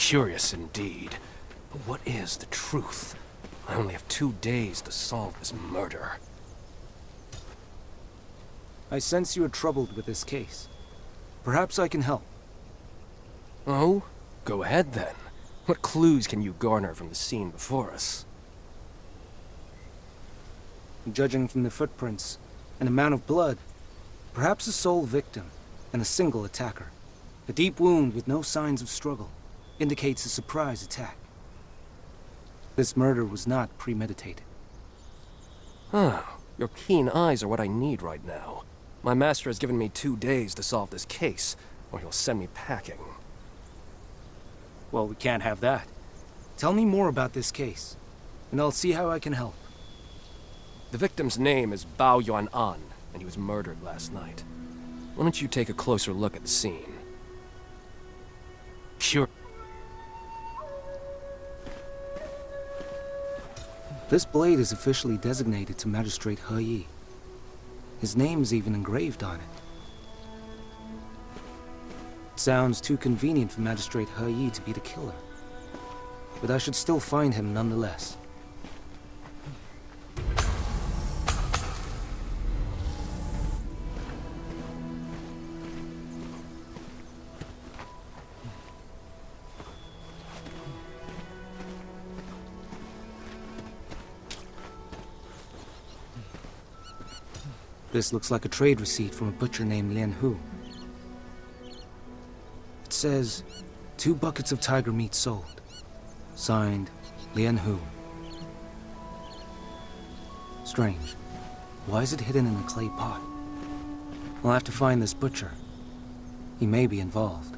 Curious indeed. But what is the truth? I only have 2 days to solve this murder. I sense you are troubled with this case. Perhaps I can help. Oh? Go ahead then. What clues can you garner from the scene before us? Judging from the footprints and amount of blood, perhaps a sole victim and a single attacker. A deep wound with no signs of struggle indicates a surprise attack. This murder was not premeditated. Oh, your keen eyes are what I need right now. My master has given me 2 days to solve this case, or he'll send me packing. Well, we can't have that. Tell me more about this case, and I'll see how I can help. The victim's name is Bao Yuan An, and he was murdered last night. Why don't you take a closer look at the scene? Sure. This blade is officially designated to Magistrate He Yi. His name is even engraved on it. It sounds too convenient for Magistrate He Yi to be the killer. But I should still find him nonetheless. This looks like a trade receipt from a butcher named Lian Hu. It says, 2 buckets of tiger meat sold. Signed, Lian Hu. Strange. Why is it hidden in a clay pot? We'll have to find this butcher. He may be involved.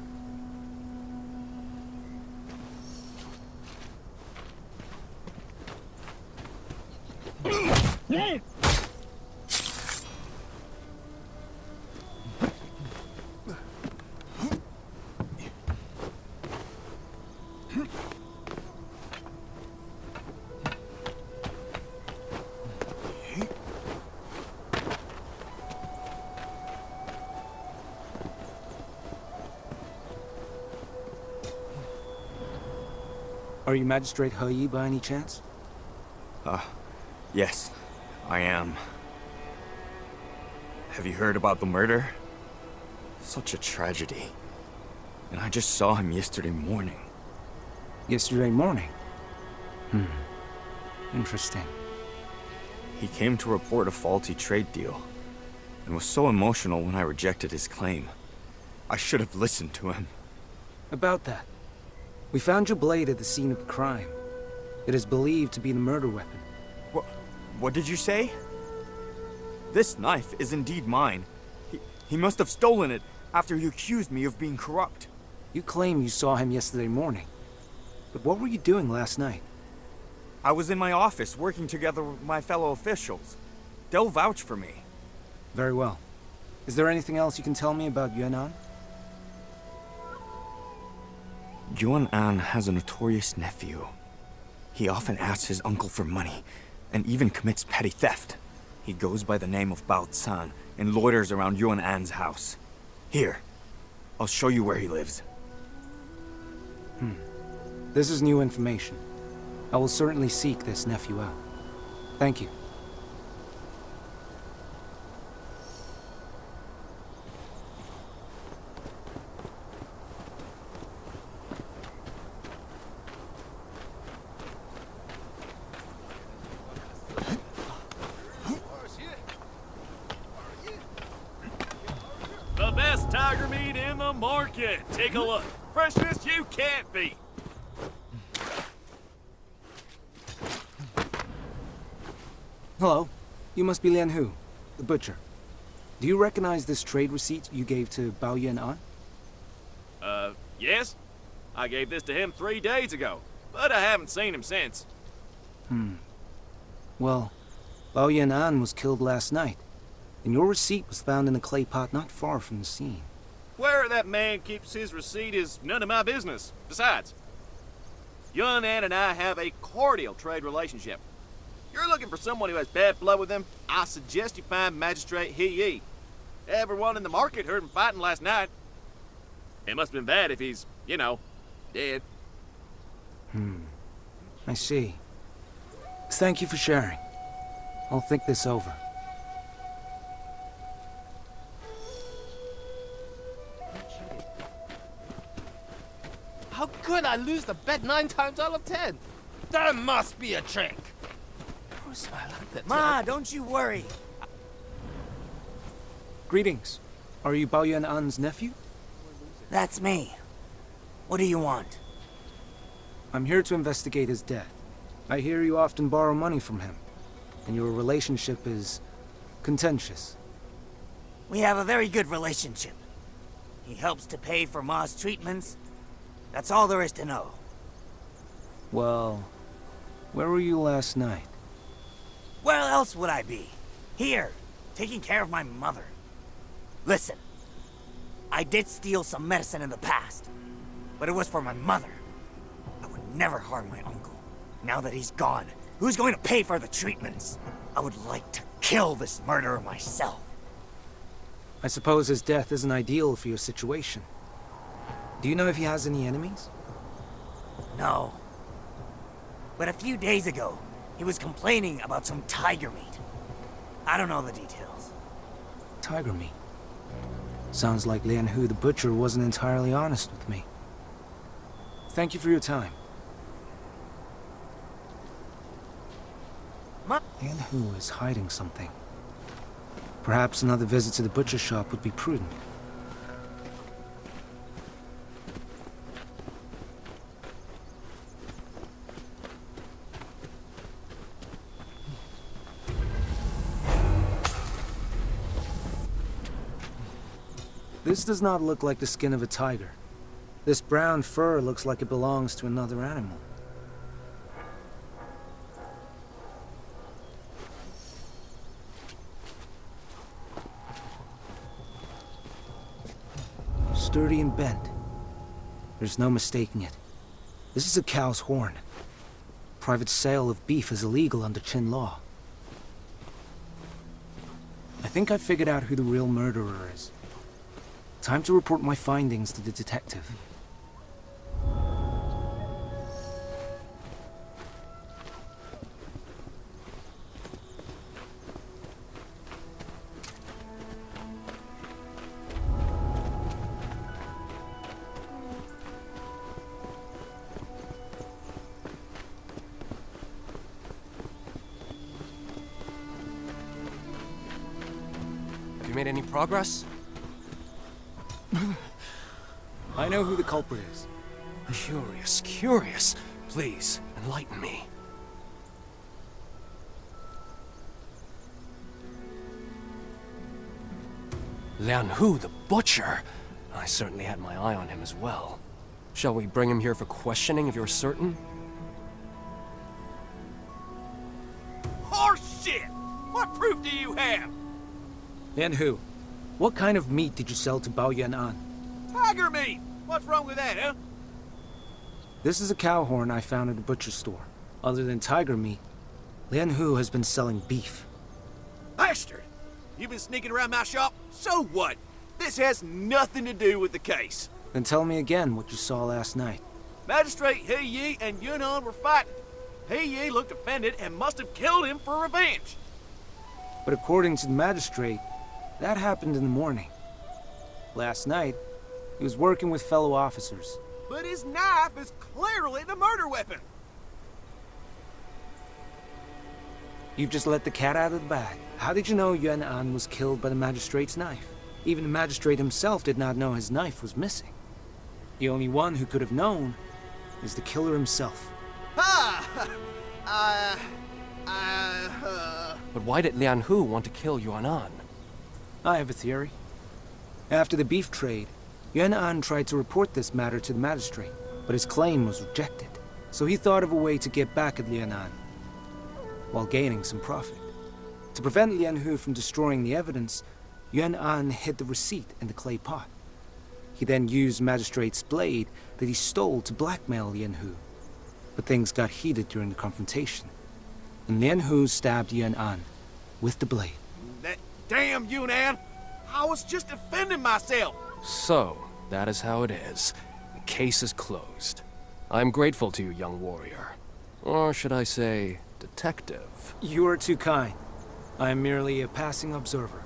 Are you Magistrate He Yi by any chance? Yes, I am. Have you heard about the murder? Such a tragedy. And I just saw him yesterday morning. Yesterday morning? Interesting. He came to report a faulty trade deal, and was so emotional when I rejected his claim. I should have listened to him. About that. We found your blade at the scene of the crime. It is believed to be the murder weapon. What did you say? This knife is indeed mine. He must have stolen it after he accused me of being corrupt. You claim you saw him yesterday morning. But what were you doing last night? I was in my office working together with my fellow officials. They'll vouch for me. Very well. Is there anything else you can tell me about Yuan An? Yuan An has a notorious nephew. He often asks his uncle for money, and even commits petty theft. He goes by the name of Bao Tsan and loiters around Yuan An's house. Here, I'll show you where he lives. This is new information. I will certainly seek this nephew out. Thank you. The best tiger meat in the market. Take a look. Freshness you can't beat. Hello. You must be Lian Hu, the butcher. Do you recognize this trade receipt you gave to Bao Yuan An? Yes. I gave this to him 3 days ago, but I haven't seen him since. Well, Bao Yuan An was killed last night, and your receipt was found in a clay pot not far from the scene. Where that man keeps his receipt is none of my business. Besides, Yuan An and I have a cordial trade relationship. You're looking for someone who has bad blood with him, I suggest you find Magistrate He Yi. Everyone in the market heard him fighting last night. It must have been bad if he's, dead. I see. Thank you for sharing. I'll think this over. How could I lose the bet 9 times out of 10? There must be a trick. Who's my luck that Ma, don't you worry. Greetings. Are you Bao Yuan-an's nephew? That's me. What do you want? I'm here to investigate his death. I hear you often borrow money from him, and your relationship is contentious. We have a very good relationship. He helps to pay for Ma's treatments. That's all there is to know. Well, where were you last night? Where else would I be? Here, taking care of my mother. Listen, I did steal some medicine in the past, but it was for my mother. I would never harm my uncle. Now that he's gone, who's going to pay for the treatments? I would like to kill this murderer myself. I suppose his death isn't ideal for your situation. Do you know if he has any enemies? No. But a few days ago, he was complaining about some tiger meat. I don't know the details. Tiger meat. Sounds like Lian Hu the butcher wasn't entirely honest with me. Thank you for your time. Lian Hu is hiding something. Perhaps another visit to the butcher shop would be prudent. This does not look like the skin of a tiger. This brown fur looks like it belongs to another animal. Sturdy and bent. There's no mistaking it. This is a cow's horn. Private sale of beef is illegal under Qin law. I think I figured out who the real murderer is. Time to report my findings to the detective. Have you made any progress? I know who the culprit is. Curious, curious. Please, enlighten me. Lian Hu, the butcher. I certainly had my eye on him as well. Shall we bring him here for questioning if you're certain? Horseshit! What proof do you have? Lian Hu, what kind of meat did you sell to Bao Yuan-an? Tiger meat! What's wrong with that, huh? This is a cow horn I found at a butcher store. Other than tiger meat, Lian Hu has been selling beef. Bastard! You've been sneaking around my shop? So what? This has nothing to do with the case. Then tell me again what you saw last night. Magistrate He Yi and Yunnan were fighting. He Yi looked offended and must have killed him for revenge. But according to the magistrate, that happened in the morning. Last night, he was working with fellow officers. But his knife is clearly the murder weapon. You've just let the cat out of the bag. How did you know Yuan-an was killed by the magistrate's knife? Even the magistrate himself did not know his knife was missing. The only one who could have known is the killer himself. But why did Lian Hu want to kill Yuan-an? I have a theory. After the beef trade, Yuan-an tried to report this matter to the magistrate, but his claim was rejected. So he thought of a way to get back at Lian-an, while gaining some profit. To prevent Lian Hu from destroying the evidence, Yuan-an hid the receipt in the clay pot. He then used magistrate's blade that he stole to blackmail Lian Hu. But things got heated during the confrontation, and Lian Hu stabbed Yuan-an with the blade. That damn Yunnan! I was just defending myself. So, that is how it is. The case is closed. I'm grateful to you, young warrior. Or should I say, detective? You are too kind. I am merely a passing observer.